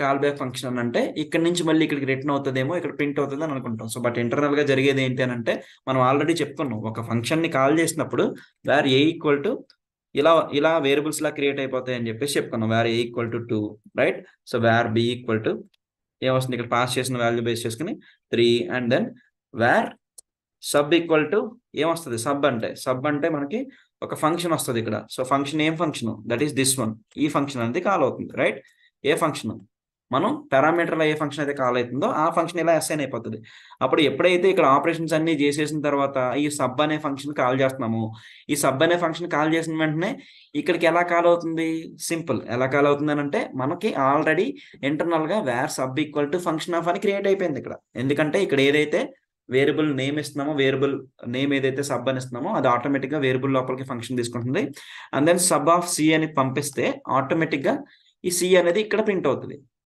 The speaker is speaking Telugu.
కాల్ బ్యాక్ ఫంక్షన్ అని అంటే ఇక్కడ నుంచి మళ్ళీ ఇక్కడికి రిటర్న్ అవుతుందేమో, ఇక్కడ ప్రింట్ అవుతుంది అని అనుకుంటాం. సో బట్ ఇంటర్నల్ గా జరిగేది ఏంటి అని అంటే, మనం ఆల్రెడీ చెప్పుకున్నాం, ఒక ఫంక్షన్ ని కాల్ చేసినప్పుడు వేర్ ఏ ఈక్వల్ టు ఇలా ఇలా వేరియబుల్స్ లా క్రియేట్ అయిపోతాయి అని చెప్పేసి చెప్పుకున్నాం. Where A equal to 2, right? So where B equal to ఏమొస్తుంది, ఇక్కడ పాస్ చేసిన వాల్యూ బేస్ చేసుకుని 3, and then where sub equal to ఏమొస్తుంది, సబ్ అంటే మనకి ఒక ఫంక్షన్ వస్తుంది ఇక్కడ. సో ఫంక్షన్ ఏం function, that is this one. ఈ ఫంక్షన్ అనేది కాల్ అవుతుంది, రైట్? ఏ ఫంక్షన్ మనం పారామీటర్లో ఏ ఫంక్షన్ అయితే కాల్ అవుతుందో ఆ ఫంక్షన్ ఇలా అసైన్ అయిపోతుంది. అప్పుడు ఎప్పుడైతే ఇక్కడ ఆపరేషన్స్ అన్ని చేసేసిన తర్వాత ఈ సబ్ అనే ఫంక్షన్ కాల్ చేస్తున్నాము, ఈ సబ్ అనే ఫంక్షన్ కాల్ చేసిన వెంటనే ఇక్కడికి ఎలా కాల్ అవుతుంది, సింపుల్. ఎలా కాల్ అవుతుంది అని అంటే, మనకి ఆల్రెడీ ఇంటర్నల్ గా where sub equal to function of అని క్రియేట్ అయిపోయింది ఇక్కడ. ఎందుకంటే ఇక్కడ ఏదైతే వేరియబుల్ నేమ్ ఇస్తున్నామో, వేరియబుల్ నేమ్ ఏదైతే సబ్ అని ఇస్తున్నామో అది ఆటోమేటిక్ గా వేరియబుల్ లోపలికి ఫంక్షన్ తీసుకుంటుంది. And then sub of C అని పంపిస్తే ఆటోమేటిక్ గా ఈ సి అనేది ఇక్కడ ప్రింట్ అవుతుంది.